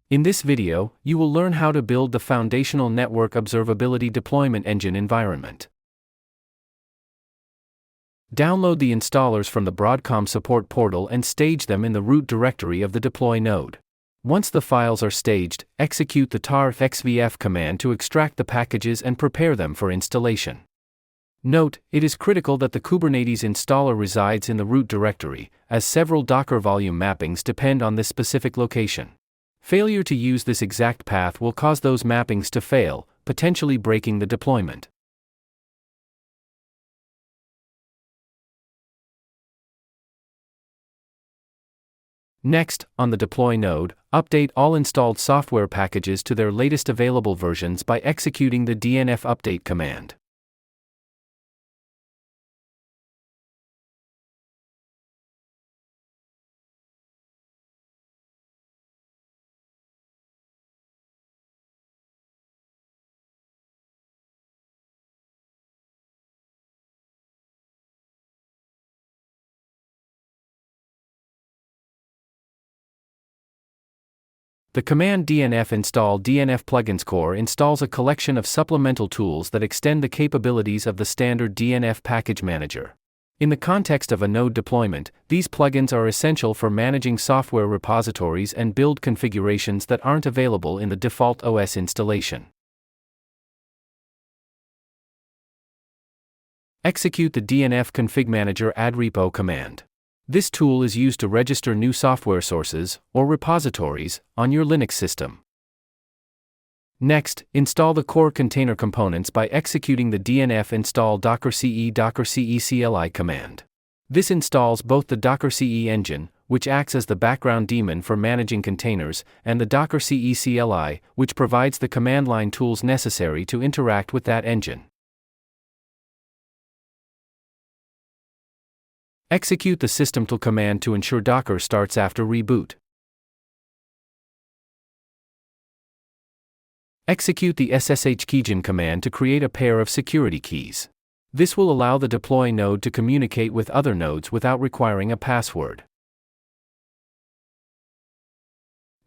In this video, you will learn how to build the foundational Network Observability Deployment Engine environment. Download the installers from the Broadcom support portal and stage them in the root directory of the deploy node. Once the files are staged, execute the tar xvf command to extract the packages and prepare them for installation. Note, it is critical that the Kubernetes installer resides in the root directory, as several Docker volume mappings depend on this specific location. Failure to use this exact path will cause those mappings to fail, potentially breaking the deployment. Next, on the deploy node, update all installed software packages to their latest available versions by executing the dnf update command. The command dnf install dnf plugins core installs a collection of supplemental tools that extend the capabilities of the standard dnf package manager. In the context of a node deployment, these plugins are essential for managing software repositories and build configurations that aren't available in the default OS installation. Execute the dnf config manager add repo command. This tool is used to register new software sources, or repositories, on your Linux system. Next, install the core container components by executing the dnf install dockerce cli command. This installs both the dockerce engine, which acts as the background daemon for managing containers, and the dockerce cli, which provides the command line tools necessary to interact with that engine. Execute the systemtool command to ensure Docker starts after reboot. Execute the ssh keygen command to create a pair of security keys. This will allow the deploy node to communicate with other nodes without requiring a password.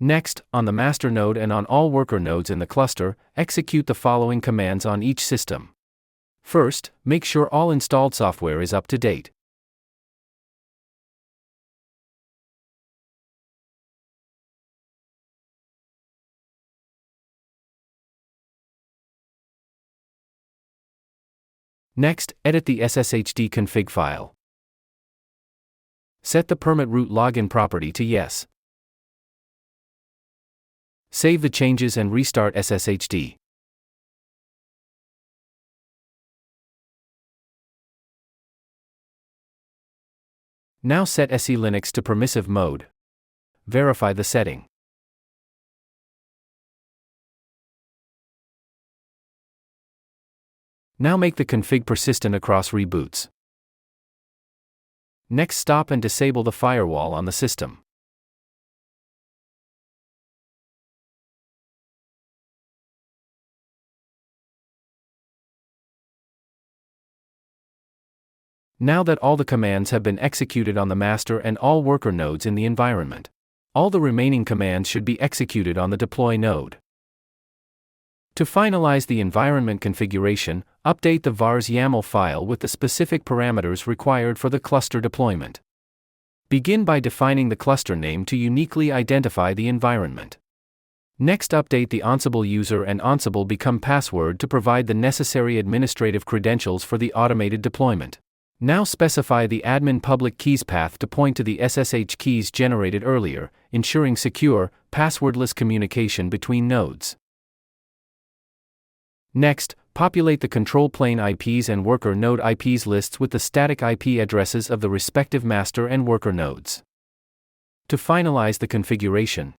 Next, on the master node and on all worker nodes in the cluster, execute the following commands on each system. First, make sure all installed software is up to date. Next, edit the sshd config file. Set the permit root login property to yes. Save the changes and restart sshd. Now set SE Linux to permissive mode. Verify the setting. Now make the config persistent across reboots. Next, stop and disable the firewall on the system. Now that all the commands have been executed on the master and all worker nodes in the environment, all the remaining commands should be executed on the deploy node. To finalize the environment configuration, update the vars YAML file with the specific parameters required for the cluster deployment. Begin by defining the cluster name to uniquely identify the environment. Next, update the Ansible user and Ansible become password to provide the necessary administrative credentials for the automated deployment. Now specify the admin public keys path to point to the SSH keys generated earlier, ensuring secure, passwordless communication between nodes. Next, populate the control plane IPs and worker node IPs lists with the static IP addresses of the respective master and worker nodes. To finalize the configuration,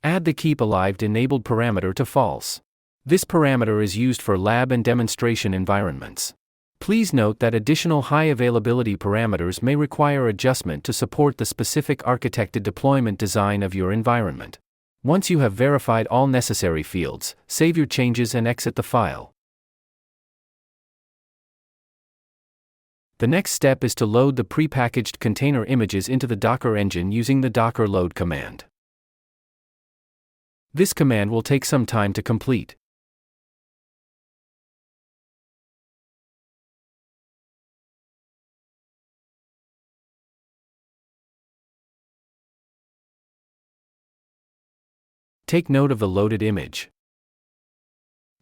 add the keep alive enabled parameter to false. This parameter is used for lab and demonstration environments. Please note that additional high availability parameters may require adjustment to support the specific architected deployment design of your environment. Once you have verified all necessary fields, save your changes and exit the file. The next step is to load the prepackaged container images into the Docker engine using the docker load command. This command will take some time to complete. Take note of the loaded image.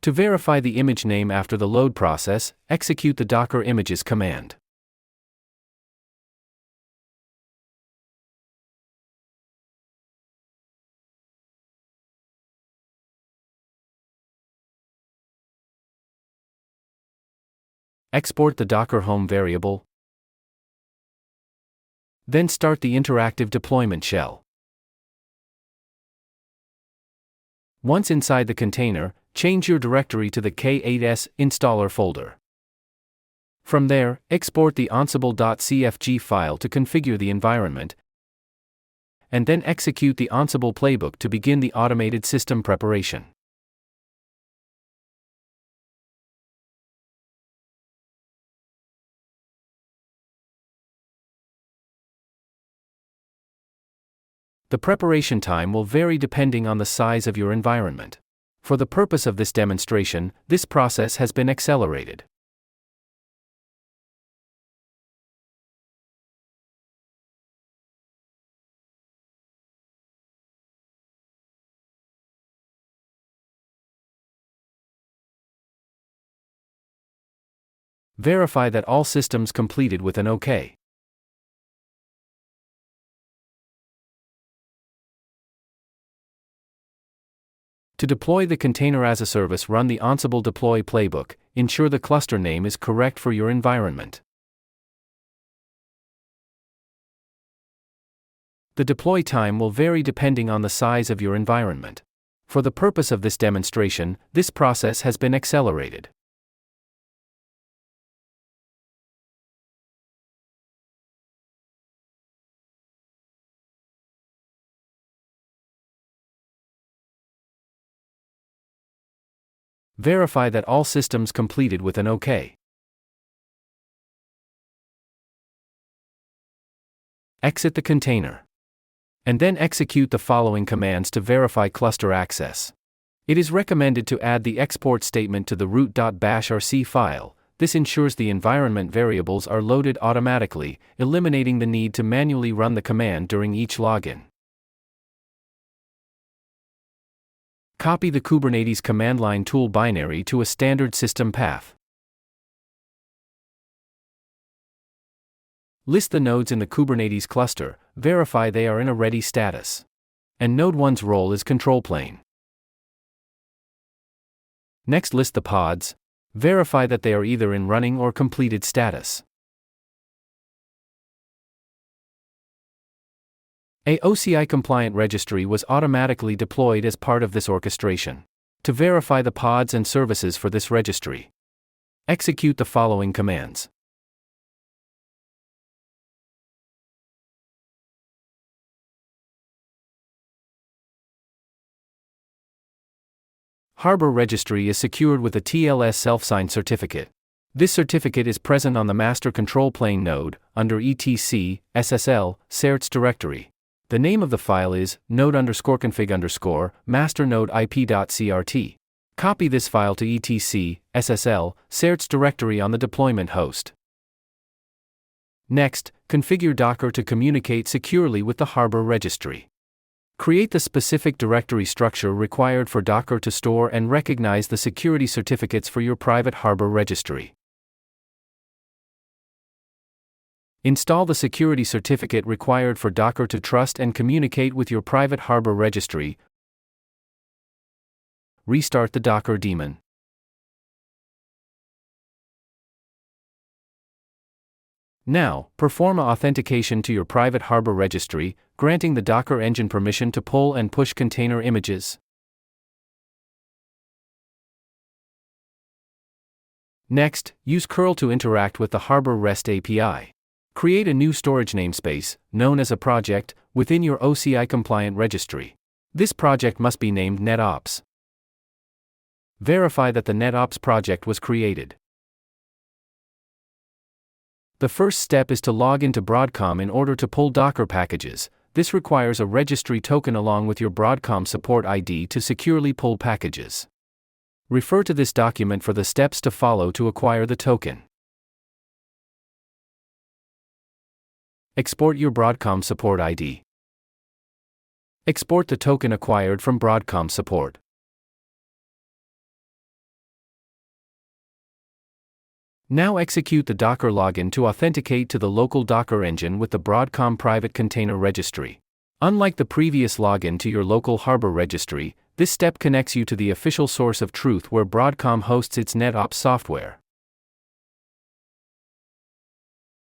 To verify the image name after the load process, execute the Docker images command. Export the Docker home variable. Then start the interactive deployment shell. Once inside the container, change your directory to the K8s installer folder. From there, export the ansible.cfg file to configure the environment, and then execute the Ansible playbook to begin the automated system preparation. The preparation time will vary depending on the size of your environment. For the purpose of this demonstration, this process has been accelerated. Verify that all systems completed with an OK. To deploy the container as a service, run the Ansible deploy playbook. Ensure the cluster name is correct for your environment. The deploy time will vary depending on the size of your environment. For the purpose of this demonstration, this process has been accelerated. Verify that all systems completed with an OK. Exit the container. And then execute the following commands to verify cluster access. It is recommended to add the export statement to the root.bashrc file. This ensures the environment variables are loaded automatically, eliminating the need to manually run the command during each login. Copy the Kubernetes command line tool binary to a standard system path. List the nodes in the Kubernetes cluster, verify they are in a ready status. And node 1's role is control plane. Next, list the pods, verify that they are either in running or completed status. A OCI-compliant registry was automatically deployed as part of this orchestration. To verify the pods and services for this registry, execute the following commands. Harbor registry is secured with a TLS self-signed certificate. This certificate is present on the master control plane node, under etc, SSL, certs directory. The name of the file is node_config_ masternode ip.crt. Copy this file to etc, SSL, certs directory on the deployment host. Next, configure Docker to communicate securely with the Harbor registry. Create the specific directory structure required for Docker to store and recognize the security certificates for your private Harbor registry. Install the security certificate required for Docker to trust and communicate with your private Harbor registry. Restart the Docker daemon. Now, perform authentication to your private Harbor registry, granting the Docker engine permission to pull and push container images. Next, use curl to interact with the Harbor REST API. Create a new storage namespace, known as a project, within your OCI-compliant registry. This project must be named NetOps. Verify that the NetOps project was created. The first step is to log into Broadcom in order to pull Docker packages. this requires a registry token along with your Broadcom support ID to securely pull packages. Refer to this document for the steps to follow to acquire the token. Export your Broadcom support ID. Export the token acquired from Broadcom support. Now execute the Docker login to authenticate to the local Docker engine with the Broadcom private container registry. Unlike the previous login to your local Harbor registry, this step connects you to the official source of truth where Broadcom hosts its NetOps software.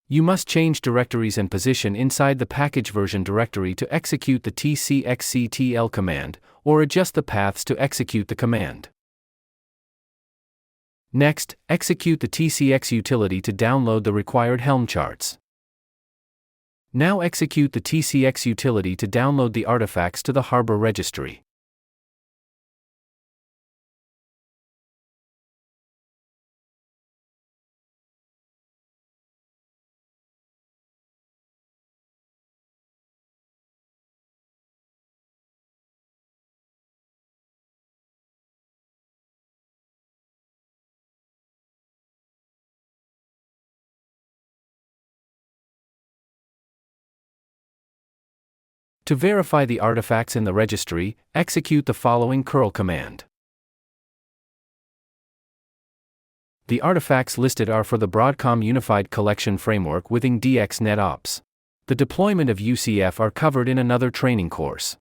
You must change directories and position inside the package version directory to execute the tcxctl command, or adjust the paths to execute the command. Next, execute the tcx utility to download the required Helm charts. Now execute the tcx utility to download the artifacts to the Harbor registry. To verify the artifacts in the registry, execute the following curl command. The artifacts listed are for the Broadcom Unified Collection Framework within DX NetOps. The deployment of UCF are covered in another training course.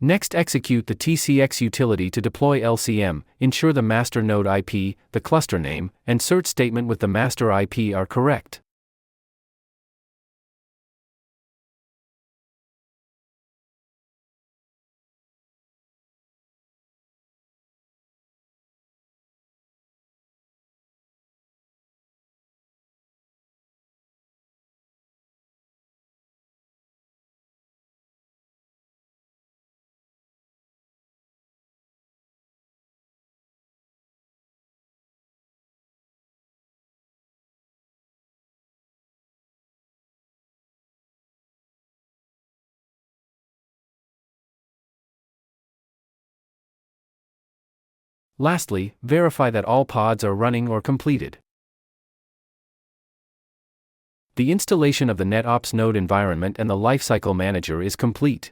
Next, execute the tcx utility to deploy LCM, ensure the master node IP, the cluster name, and cert statement with the master IP are correct. Lastly, verify that all pods are running or completed. The installation of the NetOps node environment and the Lifecycle Manager is complete.